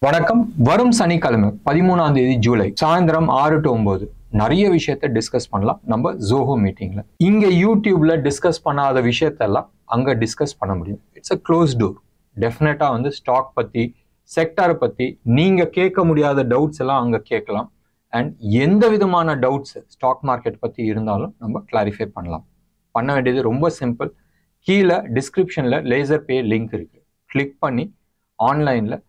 வணக்கம். வரும் சனிக்கிழமை 13ஆம் தேதி ஜூலை சாயந்தரம் 6 to 9 நிறைய விஷயத்த டிஸ்கஸ் பண்ணலாம் நம்ம ஜோஹோ மீட்டிங்ல. இங்க யூடியூப்ல டிஸ்கஸ் பண்ணாத விஷயத்தெல்லாம் அங்க டிஸ்கஸ் பண்ண முடியும். It's a close door. டெஃபினட்டா ஸ்டாக் பத்தி செக்டாரை பத்தி நீங்க கேட்க முடியாத டவுட்ஸ் எல்லாம் அங்க கேட்கலாம். அண்ட் எந்த விதமான டவுட்ஸ் ஸ்டாக் மார்க்கெட் பத்தி இருந்தாலும் நம்ம கிளாரிஃபை பண்ணலாம். பண்ண வேண்டியது ரொம்ப சிம்பிள். கீழே டிஸ்கிரிப்ஷன்ல லேசர் பே லிங்க் இருக்கு. கிளிக் பண்ணி ஆன்லைன்ல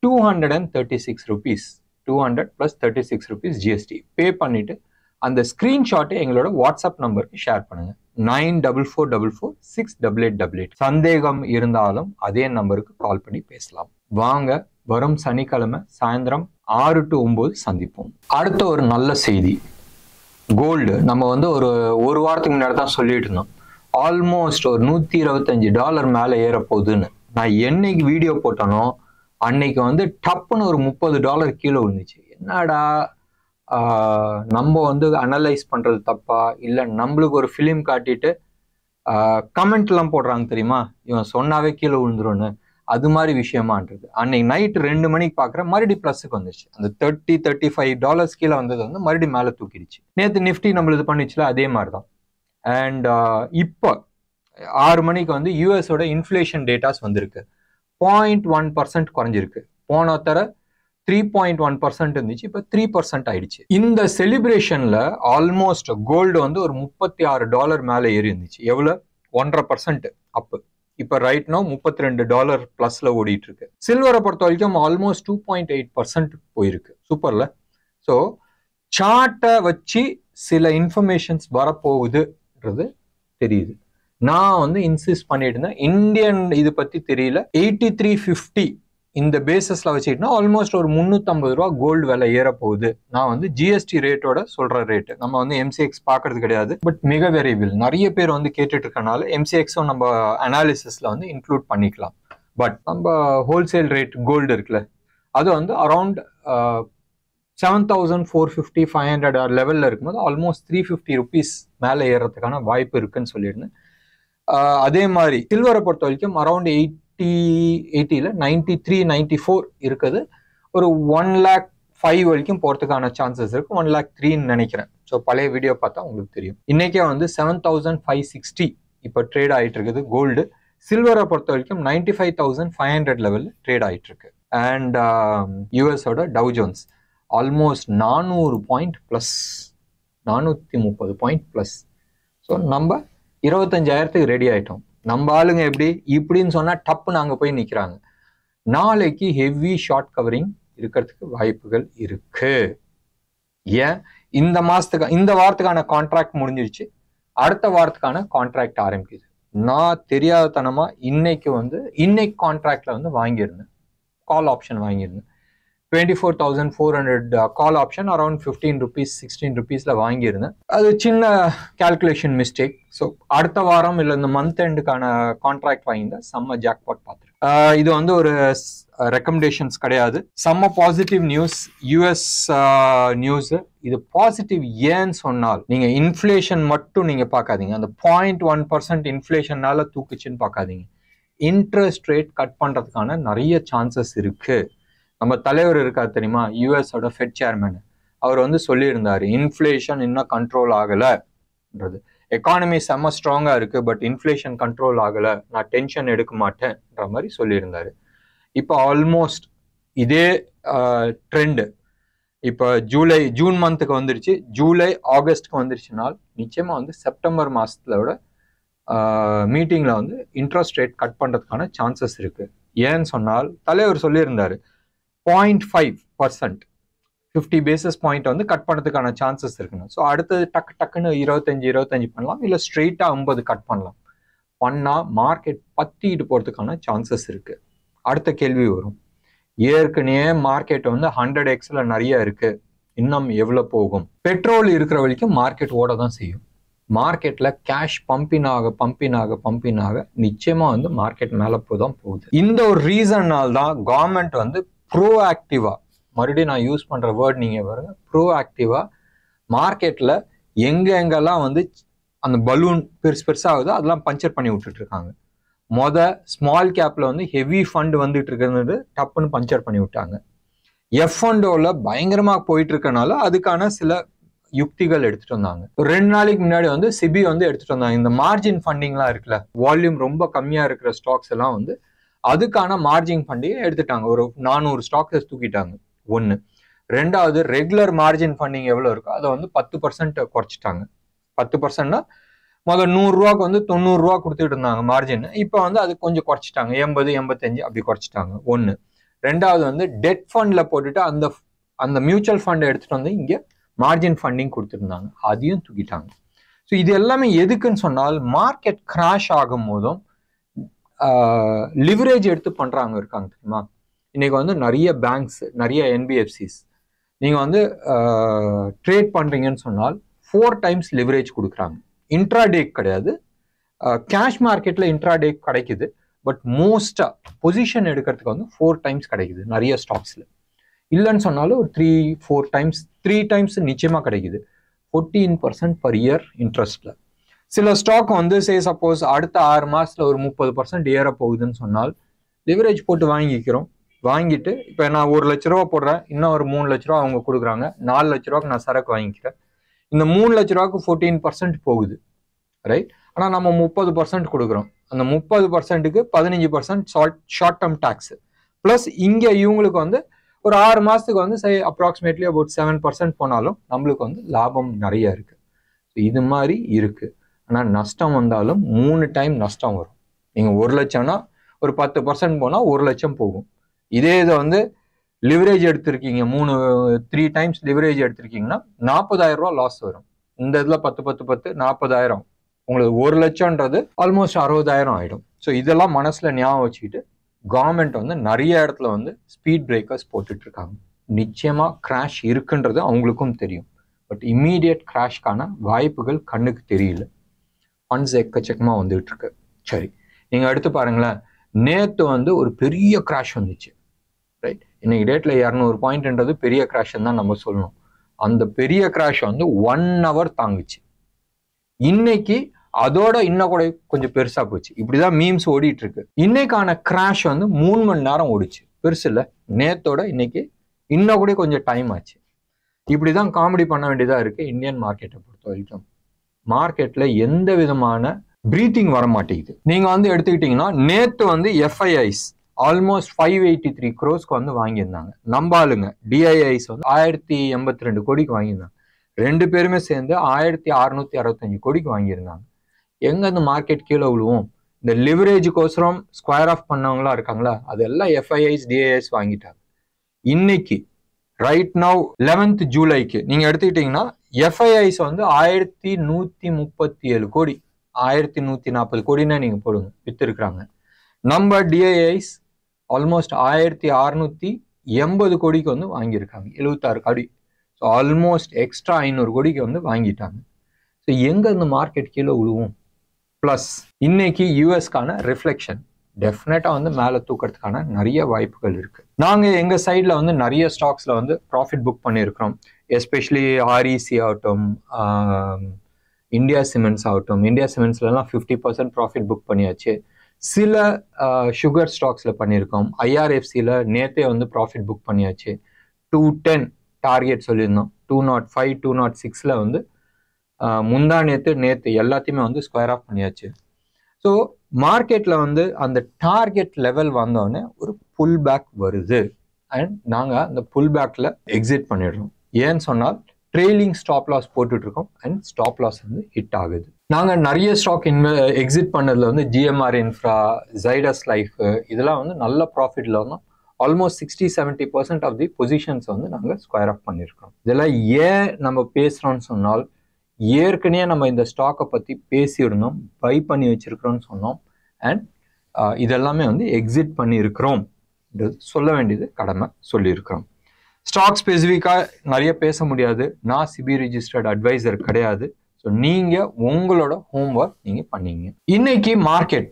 236 rupees 200 plus 36 rupees GST பே பண்ணிட்டு அந்த ஸ்கிரீன்ஷாட்டை எங்களோட வாட்ஸ்அப் நம்பருக்கு ஷேர் பண்ணுங்க. 9444468888. சந்தேகம் இருந்தாலும் அதே நம்பருக்கு கால் பண்ணி பேசலாம். வாங்க, வரும் சனிக்கிழமை சாயந்தரம் 6 to 9 சந்திப்போம். அடுத்த ஒரு நல்ல செய்தி, கோல்டு நம்ம ஒரு வாரத்துக்கு முன்னாடி தான் சொல்லிட்டு இருந்தோம். ஆல்மோஸ்ட் ஒரு $125 மேல ஏற போகுதுன்னு. நான் என்னைக்கு வீடியோ போட்டனோ அன்னைக்கு டப்புன்னு ஒரு $30 கீழே விழுந்துச்சு. என்னடா நம்ம அனலைஸ் பண்றது தப்பா இல்லை நம்மளுக்கு ஒரு ஃபிலிம் காட்டிட்டு கமெண்ட் எல்லாம் போடுறாங்க தெரியுமா, இவன் சொன்னாவே கீழே விழுந்துரும்னு, அது மாதிரி விஷயமான்றது. அன்னைக்கு நைட்டு 2 மணிக்கு பார்க்குறேன், மறுபடியும் ப்ளஸுக்கு வந்துருச்சு. அந்த $35 கீழே வந்தது மறுபடியும் மேலே தூக்கிடுச்சு. நேற்று நிஃப்டி நம்மள இது பண்ணிச்சுல, அதே மாதிரி தான். அண்ட் இப்போ 6 மணிக்கு யூஎஸோட இன்ஃப்ளேஷன் டேட்டாஸ் வந்திருக்கு. 0.1% குறைஞ்சிருக்கு. போன தர 3.1% இருந்துச்சு, இப்போ 3% ஆயிடுச்சு. இந்த செலிப்ரேஷன்ல ஆல்மோஸ்ட் கோல்டு ஒரு $36 மேல ஏறி இருந்துச்சு. எவ்வளவு? 1.5% அப்பு. இப்போ ரைட் நோ $32 பிளஸ்ல ஓடிட்டு இருக்கு. சில்வரை பொறுத்த வரைக்கும் ஆல்மோஸ்ட் 2.8% போயிருக்கு. சூப்பர்ல. ஸோ சார்ட்டை வச்சு சில இன்ஃபர்மேஷன்ஸ் வரப்போகுதுன்றது தெரியுது. நான் இன்சிஸ்ட் பண்ணிட்டு இருந்தேன், இந்தியன் இது பத்தி தெரியல. 8350 இந்த பேசஸ்ல வச்சுக்கிட்டா ஆல்மோஸ்ட் ஒரு $350 கோல்டு விலை ஏற போகுது. நான் ஜிஎஸ்டி ரேட்டோட சொல்ற ரேட். நம்ம எம்சிஎக்ஸ் பாக்குறது கிடையாது, பட் மிக விரைவில் நிறைய பேர் கேட்டுட்டு இருக்கனால எம்சிஎக்ஸும் நம்ம அனாலிசிஸ்ல இன்க்ளூட் பண்ணிக்கலாம். பட் நம்ம ஹோல்சேல் ரேட் கோல்டு இருக்குல்ல, அது அரௌண்ட் 7450-500 லெவல்ல இருக்கும்போது ஆல்மோஸ்ட் 350 rupees மேல ஏறதுக்கான வாய்ப்பு இருக்குன்னு சொல்லியிருந்தேன். அதே மாதிரி சில்வரை பொறுத்த வரைக்கும் அரௌண்ட் 80ல 93-94 இருக்குது. ஒரு 1,05,000 வரைக்கும் போறதுக்கான சான்சஸ் இருக்கு. 1,03,000 நினைக்கிறேன். ஸோ பழைய வீடியோ பார்த்தா உங்களுக்கு தெரியும். இன்னைக்கே 7,560 இப்போ ட்ரேட் ஆயிட்டு இருக்குது கோல்டு. சில்வரை பொறுத்த வரைக்கும் 95,500 லெவலில் ட்ரேட் ஆயிட்டு இருக்கு. அண்ட் யூஎஸோட Dow Jones almost 400 point plus, 430 point plus. So நம்ம 25,000க்கு ரெடி ஆயிட்டோம். நம்ம ஆளுங்க இப்படின்னு சொன்னா டப்பு நாங்க போய் நிக்கிறாங்க. நாளைக்கு ஹெவி ஷார்ட் கவரிங் இருக்கிறதுக்கு வாய்ப்புகள் இருக்கு. ஏன்? இந்த வாரத்துக்கான கான்ட்ராக்ட் முடிஞ்சிருச்சு, அடுத்த வாரத்துக்கான கான்ட்ராக்ட் ஆரம்பிக்குது. நான் தெரியாதனமா இன்னைக்கு கான்ட்ராக்ட்ல வாங்கியிருந்தேன், கால் ஆப்ஷன் வாங்கியிருந்தேன். 24,400 கால் ஆப்ஷன் அரௌண்ட் 15 rupees 16 rupeesல வாங்கியிருந்தேன். அது சின்ன கால்குலேஷன் மிஸ்டேக். ஸோ அடுத்த வாரம் இல்லை இந்த மந்த் எண்டுக்கான கான்ட்ராக்ட் வாங்கியிருந்தேன். செம்ம ஜாக்பாட் பார்த்துருக்கேன். இது ஒரு ரெக்கமெண்டேஷன்ஸ் கிடையாது. செம்ம பாசிட்டிவ் நியூஸ், யூஎஸ் நியூஸ். இது பாசிட்டிவ் ஏன்னு சொன்னால், நீங்க இன்ஃப்ளேஷன் மட்டும் நீங்க பார்க்காதீங்க. அந்த 0.1% இன்ஃப்ளேஷனால தூக்குச்சுன்னு பார்க்காதீங்க. இன்ட்ரெஸ்ட் ரேட் கட் பண்றதுக்கான நிறைய சான்சஸ் இருக்கு. நம்ம தலைவர் இருக்கார் தெரியுமா, யூஎஸோட ஃபெட் சேர்மன், அவர் சொல்லியிருந்தாரு, இன்ஃப்ளேஷன் இன்னும் கண்ட்ரோல் ஆகலைன்றது. எக்கானமி செம்ம ஸ்ட்ராங்கா இருக்கு, பட் இன்ஃப்ளேஷன் கண்ட்ரோல் ஆகலை, நான் டென்ஷன் எடுக்க மாட்டேன்ற மாதிரி சொல்லியிருந்தாரு. இப்போ ஆல்மோஸ்ட் இதே ட்ரெண்டு இப்போ ஜூன் மந்த்துக்கு வந்துருச்சு, ஜூலை ஆகஸ்ட்க்கு வந்துருச்சுனால் நிச்சயமா செப்டம்பர் மாசத்தோட மீட்டிங்ல இன்ட்ரெஸ்ட் ரேட் கட் பண்றதுக்கான சான்சஸ் இருக்கு. ஏன்னு சொன்னால் தலைவர் சொல்லியிருந்தாரு 0.5% 50 பேசிஸ் பாயிண்ட் கட் பண்ணதுக்கான சான்சஸ் இருக்குன்னு. ஸோ அடுத்தது டக்குன்னு 25 பண்ணலாம், இல்லை ஸ்ட்ரெயிட்டா 50 கட் பண்ணலாம். பண்ணா மார்க்கெட் பத்திட்டு போறதுக்கான சான்சஸ் இருக்கு. அடுத்த கேள்வி வரும், ஏற்கனவே மார்க்கெட் 100xல நிறைய இருக்கு, இன்னும் எவ்வளவு போகும்? பெட்ரோல் இருக்கிற வரைக்கும் மார்க்கெட் ஓட தான் செய்யும். மார்க்கெட்ல கேஷ் பம்பின் ஆக நிச்சயமா மார்க்கெட் மேல போதான் போகுது. இந்த ஒரு ரீசன்னால தான் கவர்மெண்ட் ப்ரோஆக்டிவா, மறுபடியும் நான் யூஸ் பண்ற வேர்ட் நீங்க பாருங்க, ப்ரோஆக்டிவா மார்க்கெட்ல எங்கெங்கெல்லாம் அந்த பலூன் பெருசாகுதோ அதெல்லாம் பஞ்சர் பண்ணி விட்டுட்டு இருக்காங்க. ஸ்மால் கேப்ல ஹெவி ஃபண்ட் வந்துட்டு இருக்கிறது டப்புன்னு பஞ்சர் பண்ணி விட்டாங்க. F&Oல பயங்கரமா போயிட்டு இருக்கனால அதுக்கான சில யுக்திகள் எடுத்துட்டு வந்தாங்க. 2 நாளைக்கு முன்னாடி வந்து சிபி வந்து எடுத்துட்டு வந்தாங்க. இந்த மார்ஜின் ஃபண்டிங்லாம் இருக்குல்ல, வால்யூம் ரொம்ப கம்மியா இருக்கிற ஸ்டாக்ஸ் எல்லாம் வந்து அதுக்கான மார்ஜின் ஃபண்டிங் எடுத்துட்டாங்க. ஒரு 400 ஸ்டாக்ஸ் தூக்கிட்டாங்க. ஒன்று. ரெண்டாவது, ரெகுலர் மார்ஜின் ஃபண்டிங் எவ்வளோ இருக்கோ அதை வந்து 10% குறைச்சிட்டாங்க. 10%னா முதல் 100 ரூபாய்க்கு வந்து 90 ரூபா கொடுத்துட்டு இருந்தாங்க மார்ஜின். இப்போ வந்து அது கொஞ்சம் குறைச்சிட்டாங்க. 80, 85 அப்படி குறைச்சிட்டாங்க. ஒன்று. ரெண்டாவது வந்து டெட் ஃபண்ட்ல போட்டுட்டு அந்த மியூச்சுவல் ஃபண்ட் எடுத்துட்டு வந்து இங்கே மார்ஜின் ஃபண்டிங் கொடுத்துருந்தாங்க. அதையும் தூக்கிட்டாங்க. ஸோ இது எல்லாமே எதுக்குன்னு சொன்னால், மார்க்கெட் கிராஷ் ஆகும் போதும் லிவரேஜ் எடுத்து பண்றாங்க இருக்காங்க தெரியுமா. இன்னைக்கு வந்து நிறைய பேங்க்ஸ், நிறைய என்பிஎஃப்சிஸ் நீங்க வந்து ட்ரேட் பண்றீங்கன்னு சொன்னால் 4 டைம்ஸ் லிவரேஜ் கொடுக்குறாங்க. இன்ட்ராடே கிடையாது, கேஷ் மார்க்கெட்ல இன்ட்ராடே கிடைக்குது. பட் மோஸ்டா பொசிஷன் எடுக்கிறதுக்கு வந்து 4 டைம்ஸ் கிடைக்குது நிறைய ஸ்டாக்ஸ்ல. இல்லைன்னு சொன்னாலும் ஒரு 3-4 டைம்ஸ், 3 டைம்ஸ் நிச்சயமா கிடைக்குது. 14% per year இன்ட்ரெஸ்ட்ல. சில ஸ்டாக் வந்து சப்போஸ் அடுத்த 6 மாசத்துல ஒரு 30% ஏற போகுதுன்னு சொன்னால் லிவரேஜ் போட்டு வாங்கிட்டு இப்போ நான் 1 லட்ச ரூபா போடுறேன், இன்னும் ஒரு 3 லட்ச ரூபா அவங்க கொடுக்குறாங்க, 4 லட்ச ரூபாய்க்கு நான் சரக்கு வாங்கிக்கிறேன். இந்த 3 லட்ச ரூபாய்க்கு 14% போகுது, ரைட்? ஆனால் நம்ம 30% கொடுக்குறோம். அந்த 30%க்கு 15% ஷார்ட் டேர்ம் டேக்ஸ் பிளஸ் இங்கே இவங்களுக்கு வந்து ஒரு 6 மாசத்துக்கு வந்து அப்ராக்சிமேட்லி அபவுட் 7% போனாலும் நம்மளுக்கு வந்து லாபம் நிறைய இருக்கு. இது மாதிரி இருக்கு. ஆனால் நஷ்டம் வந்தாலும் 3 டைம் நஷ்டம் வரும். நீங்க 1 லட்சம்னா ஒரு 10% போனா 1 லட்சம் போகும். இதே இதை வந்து லிவரேஜ் எடுத்திருக்கீங்க, 3 டைம்ஸ் லிவரேஜ் எடுத்திருக்கீங்கன்னா 40,000 ரூபா லாஸ் வரும். இந்த இதுல 10 40,000, உங்களுக்கு 1 லட்சம்ன்றது ஆல்மோஸ்ட் 60,000 ஆயிடும். ஸோ இதெல்லாம் மனசுல ஞாபகம் வச்சுக்கிட்டு கவர்மெண்ட் வந்து நிறைய இடத்துல வந்து ஸ்பீட் பிரேக்கர்ஸ் போட்டுட்டு இருக்காங்க. நிச்சயமா கிராஷ் இருக்குன்றது அவங்களுக்கும் தெரியும். பட் இம்மீடியட் கிராஷ்கான வாய்ப்புகள் கண்ணுக்கு தெரியல. ஃபண்ட்ஸ் எக்கச்சக்கமா வந்துட்டு இருக்கு. சரி, நீங்க எடுத்து பாருங்களேன், நேத்து வந்து ஒரு பெரிய கிராஷ் வந்துச்சு, ரைட்? இன்னைக்கு டேட்ல 200 பாயிண்ட்ன்றது பெரிய கிராஷ்ன்னு தான் நம்ம சொல்லணும். அந்த பெரிய கிராஷ் வந்து 1 hour தாங்குச்சு. இன்னைக்கு அதோட இன்னும் கூட கொஞ்சம் பெருசா போச்சு. இப்படிதான் மீம்ஸ் ஓடிட்டு இருக்கு. இன்னைக்கான கிராஷ் வந்து 3 மணி நேரம் ஓடிச்சு. பெருசு இல்ல, நேத்தோட இன்னைக்கு இன்னும் கூட கொஞ்சம் டைம் ஆச்சு. இப்படிதான் காமெடி பண்ண வேண்டியதா இருக்கு இந்தியன் மார்க்கெட்டை பொறுத்த வரைக்கும். மார்க்கெட்ல எந்த விதமான பிரீத்திங் வர மாட்டேங்குது. நீங்க வந்து எடுத்துக்கிட்டீங்கன்னா நேத்து வந்து எஃப்ஐஐஸ் ஆல்மோஸ்ட் 583 crores வந்து வாங்கியிருந்தாங்க. நம்பாளுங்க டிஐஐஸ் வந்து 1082 கோடிக்கு வாங்கியிருந்தாங்க. 2 பேருமே சேர்ந்து 1665 கோடிக்கு வாங்கியிருந்தாங்க. எங்க அந்த மார்க்கெட் கீழே விழுவோம்? இந்த லிவரேஜுக்கோசரம் ஸ்கொயர் ஆஃப் பண்ணவங்களா இருக்காங்களா, அதெல்லாம் எஃப்ஐஐஸ் டிஐஐஸ் வாங்கிட்டாங்க. இன்னைக்கு ரைட் நவ் 11th ஜூலைக்கு நீங்க எடுத்துக்கிட்டீங்கன்னா எஃப்ஐஐஸ் வந்து 1137 கோடி, 1140 கோடின்னா நீங்க போடுங்க, வித்து இருக்கிறாங்க. நம்ம டிஐஐஸ் ஆல்மோஸ்ட் 1680 கோடிக்கு வந்து வாங்கியிருக்காங்க, 76 கோடி. ஸோ ஆல்மோஸ்ட் எக்ஸ்ட்ரா 500 கோடிக்கு வந்து வாங்கிட்டாங்க. ஸோ எங்க இந்த மார்க்கெட் கீழே விழுவும்? பிளஸ் இன்னைக்கு யூஎஸ்கான ரிஃப்ளெக்ஷன் டெஃபினட்டா வந்து மேலே தூக்கிறதுக்கான நிறைய வாய்ப்புகள் இருக்கு. நாங்க எங்க சைட்ல வந்து நிறைய ஸ்டாக்ஸ்ல வந்து ப்ராஃபிட் புக் பண்ணியிருக்கிறோம். எஸ்பெஷலி ஆர்இசி ஆகட்டும், இந்தியா சிமெண்ட்ஸ் ஆகட்டும். இந்தியா சிமெண்ட்ஸ்லாம் 50% ப்ராஃபிட் புக் பண்ணியாச்சு. சில சுகர் ஸ்டாக்ஸ்ல பண்ணியிருக்கோம். ஐஆர்எஃப்சியில் நேத்தே வந்து ப்ராஃபிட் புக் பண்ணியாச்சு. 210 டார்கெட் சொல்லியிருந்தோம். 205 206ல வந்து முந்தா நேத்து எல்லாத்தையுமே வந்து ஸ்கொயர் ஆஃப் பண்ணியாச்சு. ஸோ மார்க்கெட்ல வந்து அந்த டார்கெட் லெவல் வந்தோடனே ஒரு புல் பேக் வருது. அண்ட் நாங்க அந்த புல் பேக்ல எக்ஸிட் பண்ணிடுறோம். ஏன்னு சொன்னால் ட்ரெயிலிங் ஸ்டாப் லாஸ் போட்டுட்டு இருக்கோம் அண்ட் ஸ்டாப் லாஸ் வந்து ஹிட் ஆகுது. நாங்க நிறைய ஸ்டாக் எக்ஸிட் பண்ணதுல வந்து ஜிஎம்ஆர் இன்ஃப்ரா, ஜைடஸ் லைஃப், இதெல்லாம் வந்து நல்ல ப்ராஃபிட்ல வந்தோம். ஆல்மோஸ்ட் 60-70% ஆஃப் தி பொசிஷன்ஸ் வந்து நாங்கள் ஸ்கொயர் ஆஃப் பண்ணியிருக்கோம். இதெல்லாம் ஏன் நம்ம பேசுகிறோம்னு சொன்னால், ஏற்கனவே நம்ம இந்த ஸ்டாக்கை பற்றி பேசியிருந்தோம், பை பண்ணி வச்சிருக்கிறோம்னு சொன்னோம். அண்ட் இதெல்லாமே வந்து எக்ஸிட் பண்ணியிருக்கிறோம் சொல்ல வேண்டியது கடமை, சொல்லியிருக்கிறோம். ஸ்டாக் ஸ்பெசிஃபிக்காக நிறைய பேச முடியாது. நான் சிபி ரிஜிஸ்டர்ட் அட்வைசர் கிடையாது. ஸோ நீங்கள் உங்களோட ஹோம்ஒர்க் நீங்கள் பண்ணீங்க. இன்னைக்கு மார்க்கெட்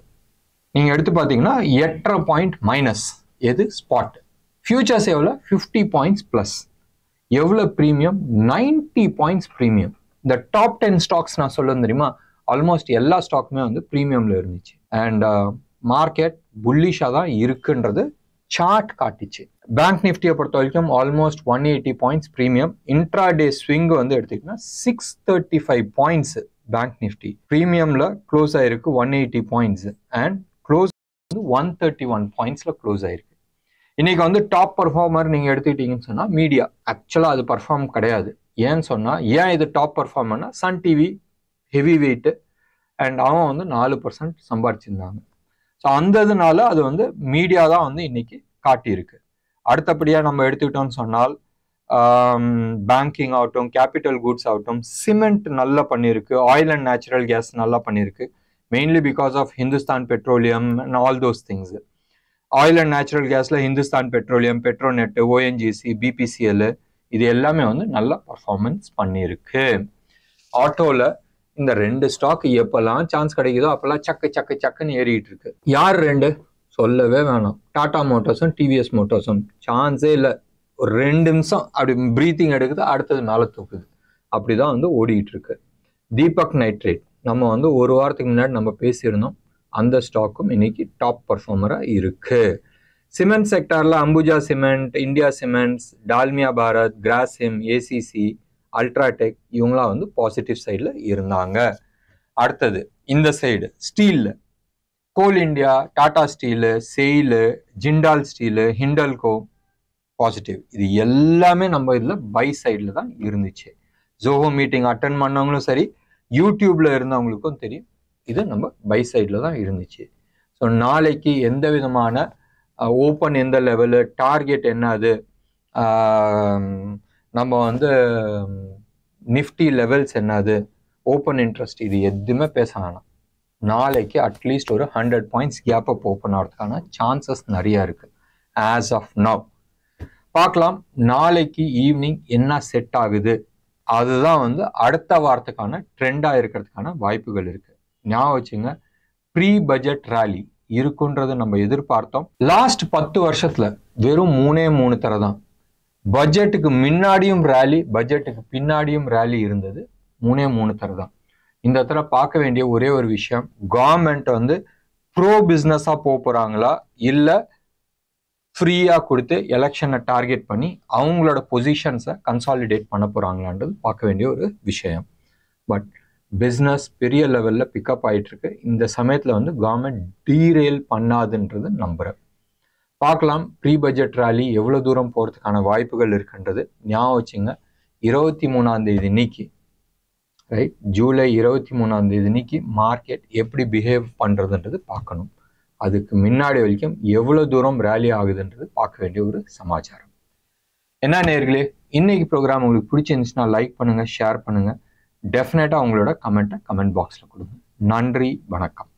நீங்கள் எடுத்து பார்த்தீங்கன்னா 8.5 பாயிண்ட் மைனஸ். எது? ஸ்பாட். ஃபியூச்சர்ஸ் எவ்வளோ? 50 பாயிண்ட்ஸ் ப்ளஸ். எவ்வளோ ப்ரீமியம்? 90 points premium. இந்த டாப் 10 ஸ்டாக்ஸ் நான் சொல்ல தெரியுமா, ஆல்மோஸ்ட் எல்லா ஸ்டாக்குமே வந்து ப்ரீமியம்ல இருந்துச்சு. அண்ட் மார்க்கெட் புல்லிஷாக தான் இருக்குன்றது சார்ட் காட்டிச்சு. பேங்க் நிஃப்டியை பொறுத்த வரைக்கும் almost 180 points premium. Intraday swing வந்து எடுத்துக்கிட்டா 635 பாயிண்ட்ஸ் பேங்க் நிஃப்டி ப்ரீமியம்ல க்ளோஸ் ஆயிருக்கு 180 பாயிண்ட்ஸ் அண்ட் க்ளோஸ் வந்து 131 பாயிண்ட்ஸ்ல க்ளோஸ் ஆயிருக்கு. இன்னைக்கு வந்து டாப் பர்ஃபார்மர் நீங்க எடுத்துக்கிட்டீங்கன்னு சொன்னா மீடியா. ஆக்சுவலா அது பர்ஃபார்ம் கிடையாது. ஏன்னு சொன்னா ஏன் இது டாப் பர்ஃபார்மர்னா Sun TV heavy weight and அவன் வந்து 4% சம்பாதிச்சிருந்தாங்க. ஸோ அந்த இதனால அது வந்து மீடியா தான் வந்து இன்னைக்கு காட்டியிருக்கு. அடுத்தபடியா நம்ம எடுத்துக்கிட்டோம்னு சொன்னால் பேங்கிங் ஆகட்டும், கேபிட்டல் குட்ஸ் ஆகட்டும், சிமெண்ட் நல்லா பண்ணியிருக்கு, ஆயில் அண்ட் நேச்சுரல் கேஸ் நல்லா பண்ணியிருக்கு, mainly because of Hindustan petroleum and all those things. Oil and natural கேஸ்ல Hindustan petroleum, Petronet, ONGC, BPCL இது எல்லாமே வந்து நல்ல பர்ஃபார்மன்ஸ் பண்ணியிருக்கு. ஆட்டோல இந்த 2 ஸ்டாக் எப்பெல்லாம் சான்ஸ் கிடைக்குதோ அப்பெல்லாம் சக்குன்னு ஏறிட்டு இருக்கு. யார் 2 சொல்லவே வேணாம். டாடா மோட்டார்ஸும் டிவிஎஸ் மோட்டார்ஸும் சான்ஸே இல்லை. ஒரு 2 நிமிஷம் அப்படி பிரீத்திங் எடுக்குது, அடுத்தது மேலே தூக்குது. அப்படிதான் வந்து ஓடிட்டு இருக்கு. தீபக் நைட்ரேட் நம்ம வந்து ஒரு வாரத்துக்கு முன்னாடி நம்ம பேசியிருந்தோம். அந்த ஸ்டாக்கும் இன்னைக்கு டாப் பர்ஃபார்மரா இருக்கு. சிமெண்ட் செக்டார்ல Ambuja cement, India cements, Dalmia Bharat, Grasim, ACC, UltraTech இவங்களாம் வந்து பாசிட்டிவ் சைடில் இருந்தாங்க. அடுத்தது இந்த சைடு ஸ்டீல்ல Coal India, Tata steel, SAIL, Jindal steel, Hindalco positive. இது எல்லாமே நம்ம இதில் பை சைடில் தான் இருந்துச்சு. ஜோஹோ மீட்டிங் அட்டன் பண்ணவங்களும் சரி, யூடியூப்ல இருந்தவங்களுக்கும் தெரியும், இது நம்ம பை சைடில் தான் இருந்துச்சு. ஸோ நாளைக்கு எந்த விதமான ஓப்பன் எந்த லெவலு, டார்கெட் என்னது, நம்ம வந்து நிஃப்டி லெவல்ஸ் என்னது, ஓப்பன் இன்ட்ரெஸ்ட் இது எதுவுமே பேச வேணாம். நாளைக்கு அட்லீஸ்ட் ஒரு 100 பாயிண்ட்ஸ் கேப் அப் ஓப்பன் ஆகிறதுக்கான சான்சஸ் நிறைய இருக்கு. ஆஸ் ஆஃப் நவ் பார்க்கலாம். நாளைக்கு ஈவினிங் என்ன செட் ஆகுது அதுதான் வந்து அடுத்த வாரத்துக்கான ட்ரெண்டாக இருக்கிறதுக்கான வாய்ப்புகள் இருக்கு. ஞாபகம் வச்சுங்க, ப்ரீ பட்ஜெட் ரேலி இருக்குன்றது நம்ம எதிர்பார்த்தோம். லாஸ்ட் 10 வருஷத்துல வெறும் 3 தடவை தான் பட்ஜெட்டுக்கு முன்னாடியும் ரேலி, பட்ஜெட்டுக்கு பின்னாடியும் ரேலி இருந்தது. 3 தடவை தான். இந்த இடத்துல பார்க்க வேண்டிய ஒரே ஒரு விஷயம், கவர்மெண்ட் வந்து ப்ரோ பிஸ்னஸா போறாங்களா இல்ல ஃப்ரீயா கொடுத்து எலெக்ஷனை டார்கெட் பண்ணி அவங்களோட பொசிஷன்ஸை கன்சாலிடேட் பண்ண போறாங்களான்றது பார்க்க வேண்டிய ஒரு விஷயம். பட் பிஸ்னஸ் பெரிய லெவல்ல பிக்கப் ஆயிட்டு இருக்கு. இந்த சமயத்துல வந்து கவர்மெண்ட் டீரெயில் பண்ணாதுன்றது நம்புறேன். பார்க்கலாம் ப்ரீ பட்ஜெட் ரேலி எவ்வளவு தூரம் போறதுக்கான வாய்ப்புகள் இருக்குன்றது. ஞாபகம் வச்சுங்க, 23ஆம் தேதி இன்னைக்கு, ரைட், ஜூலை 23ஆம் தேதி இன்னைக்கு மார்க்கெட் எப்படி பிஹேவ் பண்றதுன்றது பார்க்கணும். அதுக்கு முன்னாடி வரைக்கும் எவ்வளவு தூரம் ரேலி ஆகுதுன்றது பார்க்க வேண்டிய ஒரு சமாச்சாரம். என்ன நேயர்களே, இன்னைக்கு ப்ரோக்ராம் உங்களுக்கு பிடிச்சிருந்துச்சுன்னா லைக் பண்ணுங்க, ஷேர் பண்ணுங்க, டெஃபினட்டா உங்களோட கமெண்ட் பாக்ஸ்ல கொடுங்க. நன்றி, வணக்கம்.